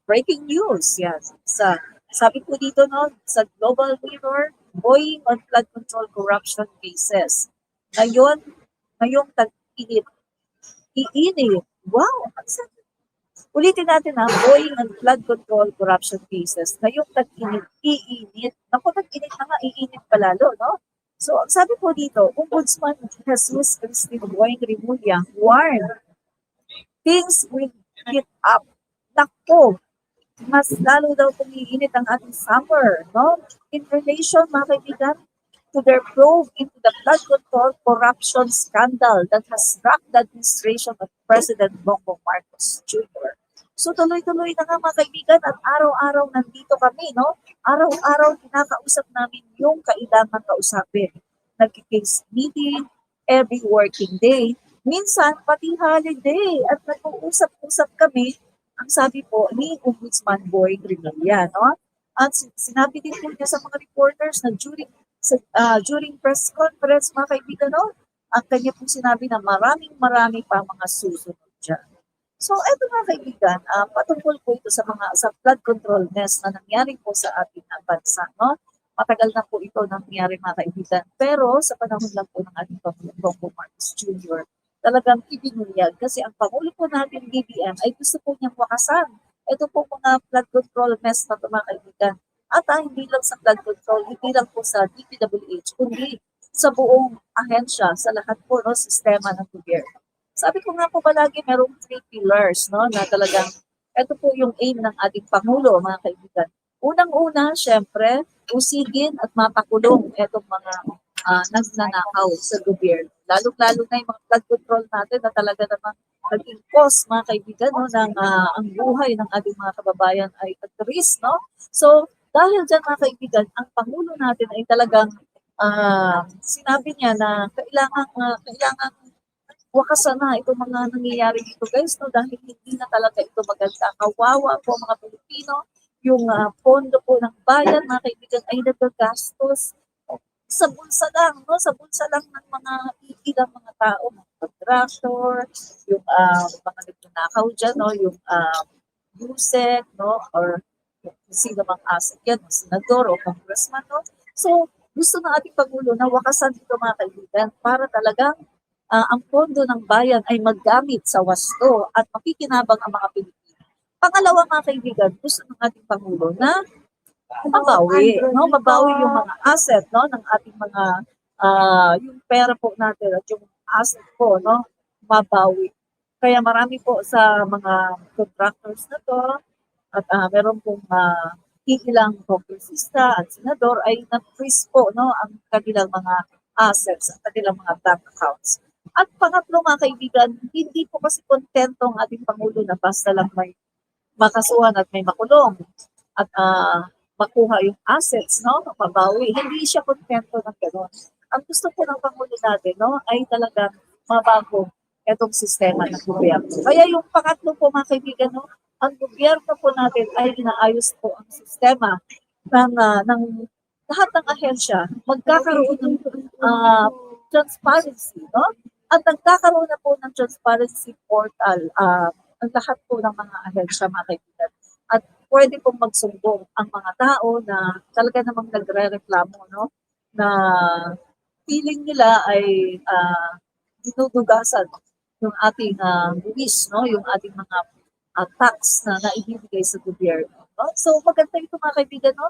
breaking news, yes. Sabi po dito, no, sa Global Mirror, Boeing on flood control corruption cases. Ngayon, ngayong tag-init, iinit. Wow, ang sarap. Ulitin natin ha, Boeing on flood control corruption cases. Ngayong tag-init, iinit. Naku, tag-init na nga, iinit pa lalo, no? So, sabi po dito, Ombudsman Jesus Christine Boeing Rimulya warned things will heat up. Naku, mas lalo daw kumiinit ang ating summer, no? In relation, mga kaibigan, to their probe into the flood control corruption scandal that has rocked the administration of President Bongbong Marcos Jr. So tuloy-tuloy na nga mga kaibigan at araw-araw nandito kami, no? Araw-araw kinakausap namin yung kailangan kausapin. Nag-case meeting every working day. Minsan, pati holiday at nag-uusap-usap kami ang sabi po ni Ombudsman Boy Rimulya, no? At sinabi din po niya sa mga reporters na during press conference, mga kaibigan, no? Ang kanya pong sinabi na marami pa mga susunod dyan. So, eto mga kaibigan, patungkol po ito sa flood control mess na nangyari po sa ating bansa, no? Matagal na po ito nangyari mga kaibigan. Pero sa panahon lang po ng ating Pangulong Bongbong Marcos Jr., talagang ibinunyag kasi ang Pangulo po natin, BBM, ay gusto po niyang wakasan. Ito po mga flood control mess na ito mga kaibigan. At hindi lang sa flood control, hindi lang po sa DPWH, kundi sa buong ahensya, sa lahat po no, sistema ng gobyerno. Sabi ko nga po palagi, merong 3 pillars no, na talagang ito po yung aim ng ating Pangulo, mga kaibigan. Unang-una, syempre, usigin at mapakulong itong mga nagnanakaw sa gobyerno. Lalo-lalo na yung mga flood control natin na talaga namang naging cause, mga kaibigan, no, ng ang buhay ng ating mga kababayan ay at risk. No? So, dahil dyan, mga kaibigan, ang Pangulo natin ay talagang sinabi niya na kailangan wakasan na itong mga nangyayari dito guys, no? Dahil hindi na talaga ito maganda. Kawawa po mga Pilipino, yung pondo po ng bayan, mga kaibigan, ay nagagastos sa bulsa lang, no? Sa bulsa lang ng mga ilang mga tao, mga contractor, yung mga nagnanakaw dyan, no? Yung USEC, no? Or sino mang asset yan, senador o congressman, no? So, gusto ng ating Pangulo na wakasan ito mga kaibigan para talagang ang pondo ng bayan ay maggamit sa wasto at makikinabang ang mga Pilipino. Pangalawa mga kaibigan, gusto ng ating Pangulo na mabawi, no? Mabawi yung mga asset, no, ng ating mga yung pera po natin at yung asset po, no, mabawi. Kaya marami po sa mga contractors na to at meron pong ilang kongresista at senador ay na-freeze po, no, ang kanilang mga assets, ang kanilang mga bank accounts. At pangatlo mga kaibigan, hindi po kasi kontento ang ating Pangulo na basta lang may makasuhan at may makulong at makuha yung assets, no, mabawi. Hindi siya kontento ng gano'n. Ang gusto po ng Pangulo natin, no, ay talagang mabago itong sistema ng gobyerno. Kaya yung pangatlo po mga kaibigan, no, ang gobyerno po natin ay inaayos po ang sistema ng lahat ng ahensya. Magkakaroon ng transparency, no? At nagkakaroon na po ng transparency portal ang lahat po ng mga ahensya, mga kaibigan. At pwede pong magsumbong ang mga tao na talaga namang nagre-reklamo, no? Na feeling nila ay dinudugasan yung ating buwis, no? Yung ating mga tax na naibibigay sa gobyerno. No? So maganda ito mga kaibigan, no?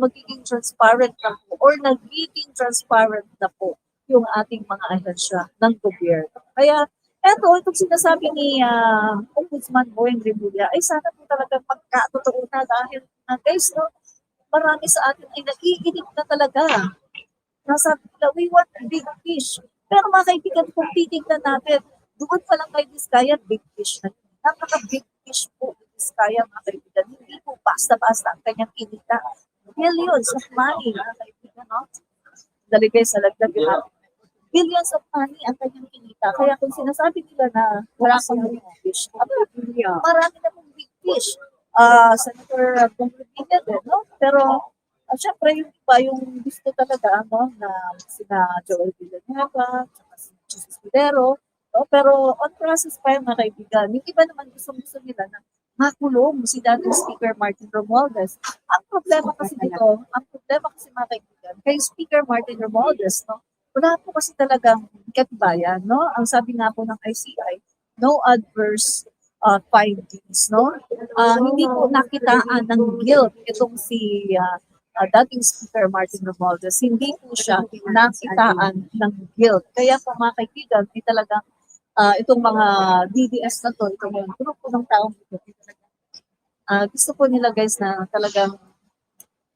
Magiging transparent na po or nagiging transparent na po yung ating mga ahensya ng gobyerno. Kaya itong sinasabi ni Ombudsman Boyeng Rimulya ay sana po talaga magkatotoo na dahil guys, no, marami sa atin ay naiinip na talaga. Nasabi nila, we want big fish. Pero mga kaibigan, kung titignan natin, doon pa lang kay Vizcaya, big fish na. Napaka-big fish po ni Vizcaya, mga kaibigan. Hindi po basta-basta ang kanyang kinita. Billions of money, mga kaibigan, no? Daligay sa lagdag yun. Billions of money ang kanyang kinita. Kaya kung sinasabi nila na wala kang big fish, marami na pong big fish. Senator complicated, no? Pero syempre, yung iba, yung gusto talaga, no, na sina Joel Villanueva, si Jesus Cudero, no? Pero on process pa yung mga kaibigan. Yung iba naman gusto nila na makulong si dating Speaker Martin Romualdez. Ang problema kasi mga kaibigan, kay Speaker Martin Romualdez, no, wala po kasi talagang katibayan, no? Ang sabi nga po ng ICI, no adverse findings, no? Hindi po nakitaan ng guilt itong si dating Speaker Martin Romualdez. Hindi po siya nakitaan ng guilt. Kaya po mga kaibigan, ay talagang itong mga DDS na to, itong mga grupo ng taong ito, gusto po nila guys na talagang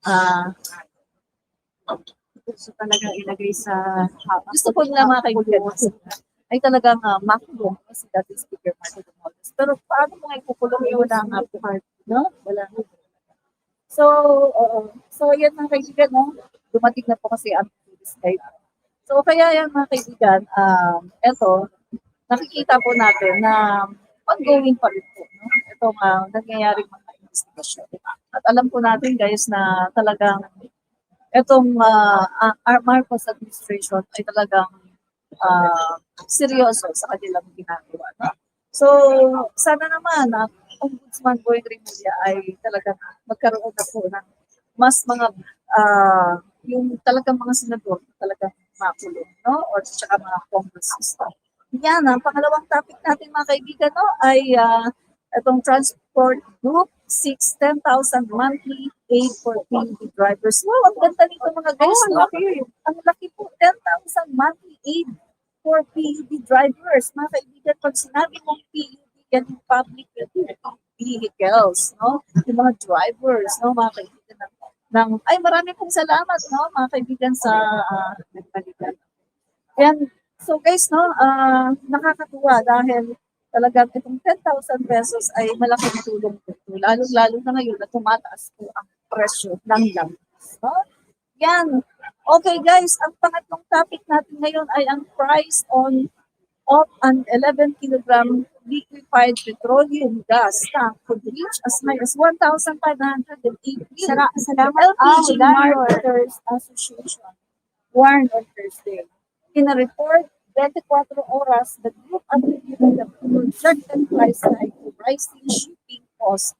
ah, Gusto talaga ilagay sa gusto po nila mga kaibigan ay talagang makulong si dating Speaker Martin Romualdez. Pero paano mo nga ipukulong yun? Wala nga po, no? Wala nga. So, so yan mga kaibigan, no? Dumating na po kasi ang police guide. So, kaya yan mga kaibigan, eto, nakikita po natin na ongoing pa rin po, no? Itong nangyayaring mga investigation. At alam po natin guys na talagang itong our Marcos administration ay talagang seryoso sa kanilang ginagawa. No? So, sana naman ang Ombudsman Boy Rimulya ay talagang magkaroon na po ng mas mga yung talagang mga senador talagang makulong, no? Or tsaka mga congressista. Yan, ang pangalawang topic natin mga kaibigan, no, ay itong transport group 10,000 monthly aid for PUV drivers. Wow, ang ganda nito mga guys, no? Ang laki po, 10,000 monthly aid for PUV drivers. Mga kaibigan, pag sinabi mong PUV, yan yung public vehicles, no? Yung mga drivers, no? Mga kaibigan ay marami pong salamat, no? Mga kaibigan sa nagbalikan. Yan. So guys, no, nakakatuwa dahil talagang itong 10,000 pesos ay malaking tulong po ito. Lalo-lalo na ngayon na tumataas po ang presyo ng langis. No? Yan. Okay guys, ang pangatlong topic natin ngayon ay ang price of an 11 kilogram liquefied petroleum gas tank could reach as high as 1,580. Salamat, LPG Marketers Association warned on Thursday. In a report, 24 oras, the group attributed the projected price hike to rising shipping costs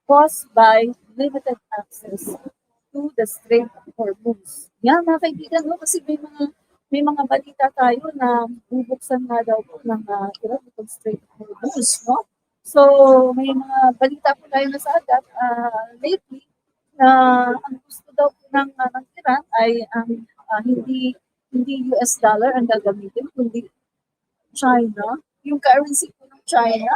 caused by limited access to the Strait of Hormuz. Yan, mga kaibigan, no? Kasi may mga balita tayo na bubuksan nga daw po ng Iran itong Strait of Hormuz, no? So, may mga balita po tayo na sa agad lately na ang gusto daw po ng Iran ay ang hindi US dollar ang gagamitin, kundi China, yung currency po ng China.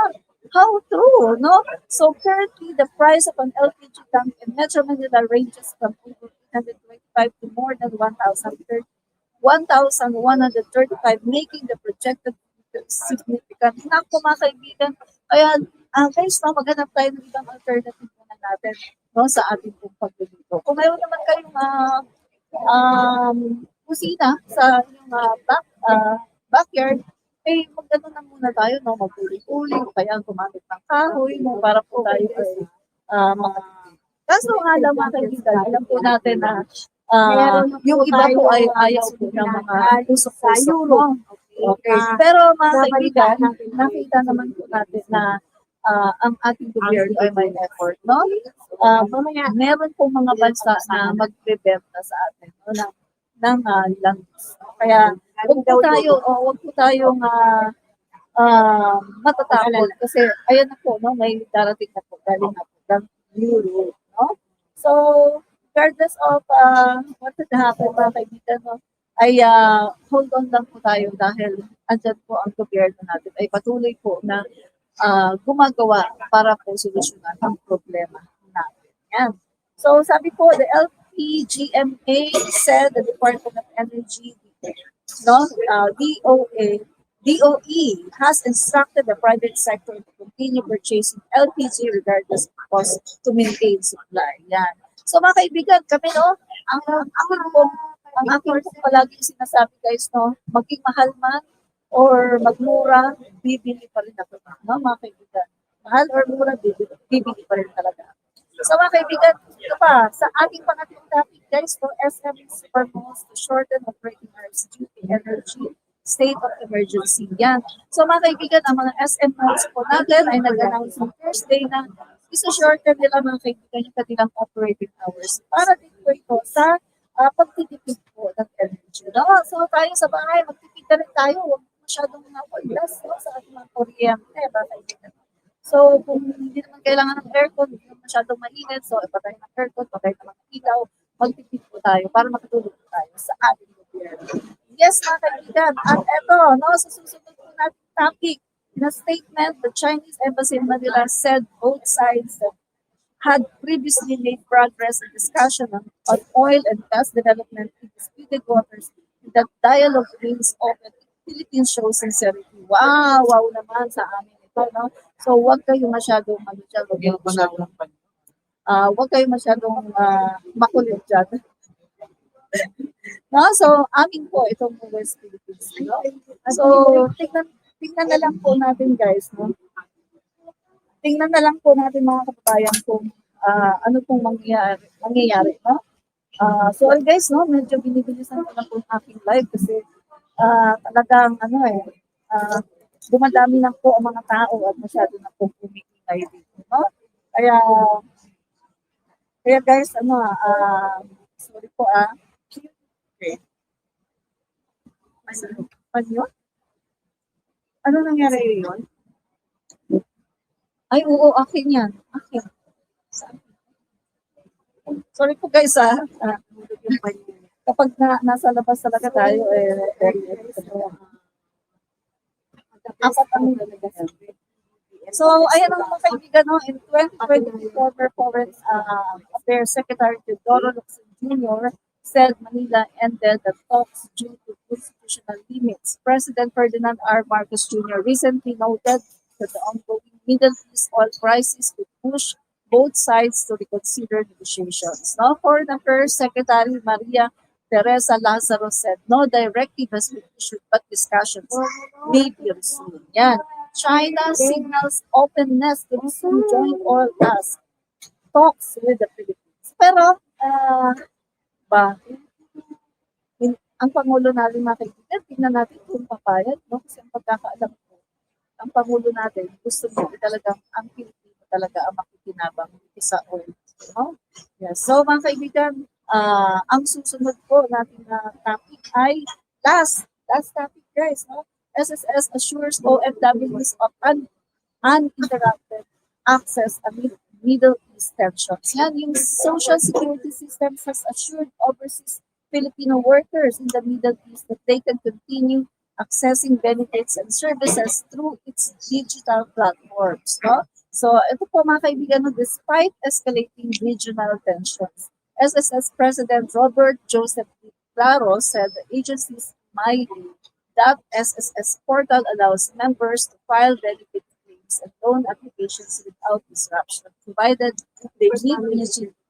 How true, no? So currently, the price of an LPG tank in Metro Manila ranges from over 825 to more than 1,135, making the projected significant. Naku mga kaibigan, kaya guys, no, maghanap tayo ng ibang alternative muna natin, no, sa ating pong pagluluto. Kung mayroon naman kayong kusina sa inyong backyard, eh magano na muna tayo, no, magpuli-puli, kaya gumamit ng kahoy, no, para po tayo ay mga kaso nga lang mga kaibigan, alam po natin na yung iba po ay ayaw po ng mga tusok-tusok, no? Okay. Pero mga kaibigan, nakita naman po natin na ang ating gobyerno ay may effort, no? Meron pong mga bansa na magbebenta sa atin, no, ng langis. Kaya wag po tayong matatakot kasi ayan na po, no, may darating na po galing na po ng Euro, no? So, regardless of what would happen mga kaibigan, no, ay hold on lang po tayo dahil andyan po ang gobyerno natin ay patuloy po na gumagawa para po solusyonan ang problema natin. Yan. So, sabi po, the LPGMA said the Department of Energy, no, DOE has instructed the private sector to continue purchasing LPG regardless of cost to maintain supply. Yan. So mga kaibigan, kami, no, ang aking po palaging sinasabi guys, no, maging mahal man or magmura, bibili pa rin ako, no, mga kaibigan. Mahal or mura, bibili pa rin talaga. So mga kaibigan, ito pa, sa ating pangatlong topic guys, no, SM is proposed to shorten operating hours due to energy state of emergency. Yan. So mga kaibigan, ang mga SM malls po natin ay nag-announce ng Thursday na isa-shorten nila mga kaibigan yung kanilang operating hours para din po ito sa pagtitipid po ng energy. No? So tayo sa bahay, magtipid na rin tayo. Huwag masyadong na-plus no, sa ating mga kuryente. Mga kaibigan. So kung hindi naman kailangan ng aircon, hindi naman masyadong mainit, so ipatay ng aircon, patay ng mga ilaw, magtipid po tayo para makatulog po tayo sa ating gobyerno. Yes, mga kaibigan. At eto, no, sa susunod po natin topic, in a statement, the Chinese Embassy in Manila said both sides had previously made progress in discussion on oil and gas development in disputed waters, and that dialogue remains open. Philippines shows sincerity. Wow, wow naman sa amin ito, no? So, huwag kayo masyadong huwag kayo masyadong makulit dyan. No? So, amin po itong West Philippines. No? So, tingnan na lang po natin guys. No? Tingnan na lang po natin mga kababayan kung ano pong mangyayari. No? So, guys, no, medyo binibilisan ko na po ang aking live kasi talagang dumadami na po ang mga tao at masyado na po kumikilay dito. No? Kaya guys, sorry po Okay. Ano yun? Ano nangyari yun? Ay, oo, akin yan. Akin. Sorry po guys, kapag nasa labas talaga tayo, apat ang So, ayan ang mga kaibigan, no? In 2020, former Foreign Affairs Secretary Teodoro Locsin Jr. said Manila ended the talks due to constitutional limits. President Ferdinand R. Marcos Jr. recently noted that the ongoing Middle East oil crisis could push both sides to reconsider negotiations. Now, Foreign Affairs Secretary Maria Teresa Lazaro said no directive has been issued but discussions may be resumed. Yan. China signals openness to resume joint oil gas talks with the Philippines. Pero, ang Pangulo natin mga kaibigan, tingnan natin kung papayag, no? Kasi ang pagkakaalam ko, ang Pangulo natin, gusto niya talagang ang Pilipino talaga ang makikinabang sa oil. No? Yes. So mga kaibigan, ang susunod po natin na topic ay last topic guys, no? SSS assures OFWs of uninterrupted access amid Middle East tensions. Yan, yung social security system has assured overseas Filipino workers in the Middle East that they can continue accessing benefits and services through its digital platforms. No? So, ito po mga kaibigan, no, despite escalating regional tensions, SSS President Robert Joseph Claro said the agency's My.SSS portal allows members to file benefit claims and loan applications without disruption, provided they meet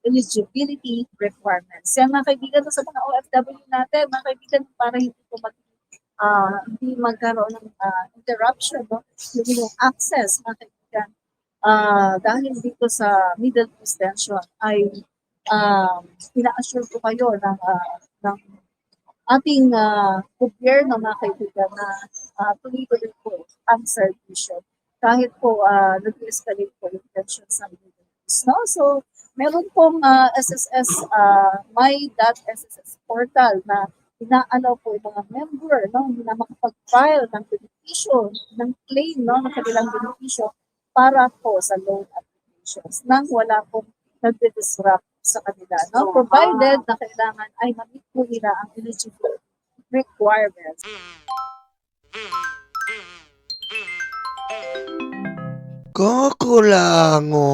eligibility requirements. Yan mga kaibigan, sa mga OFW natin, mga kaibigan, para hindi magkaroon ng interruption, no? Yung access, mga kaibigan, dahil dito sa Middle East tension ay ina-assure ko kayo ng ating gobyerno, mga kaibigan, na tuloy-tuloy po ang servisyo kahit po nag-escalate po yung tensions ng Middle East. No? So, meron pong SSS, My.SSS portal na inaalaw po yung mga member, no, na makapag-file ng benepisyo, ng claim, no, ng kanilang benepisyo para po sa loan applications nang wala pong nagdi-disrupt sa kanila, no, provided na kailangan ay ma-meet po nila ang eligibility requirements. Kakulango.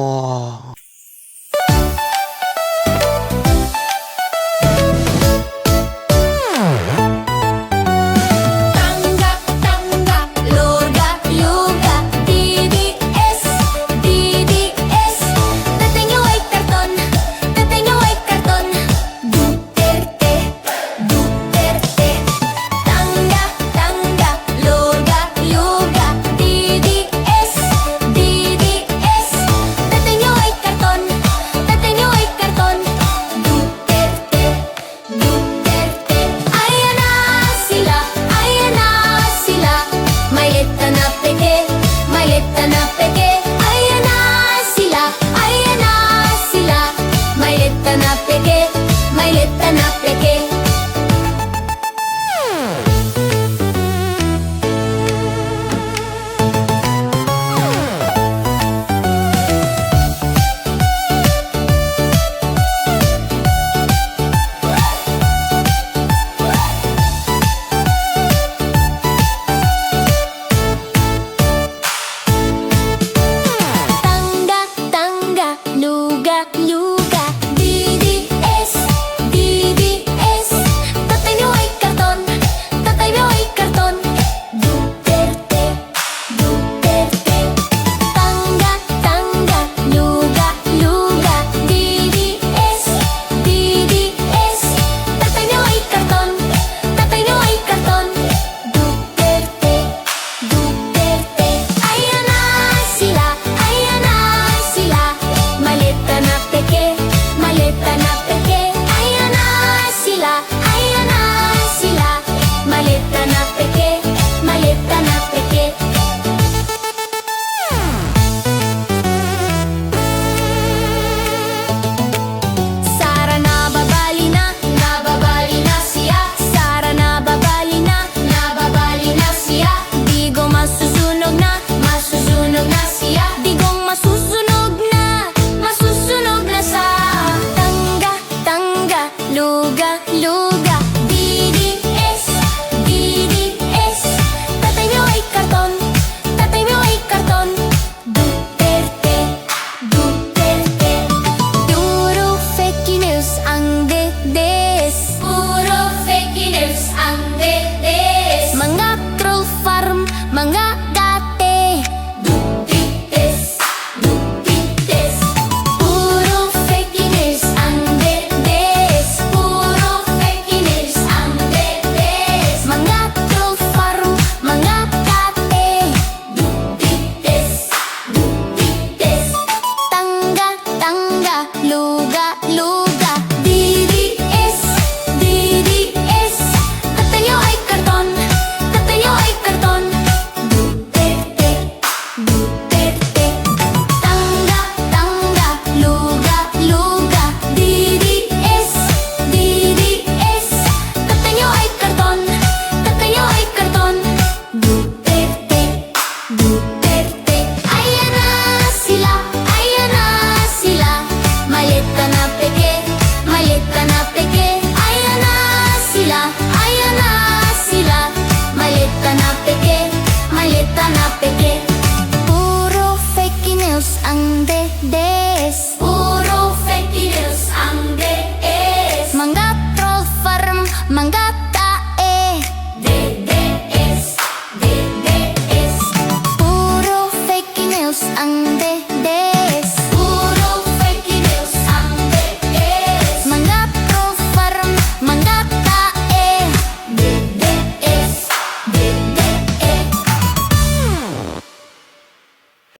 Black News.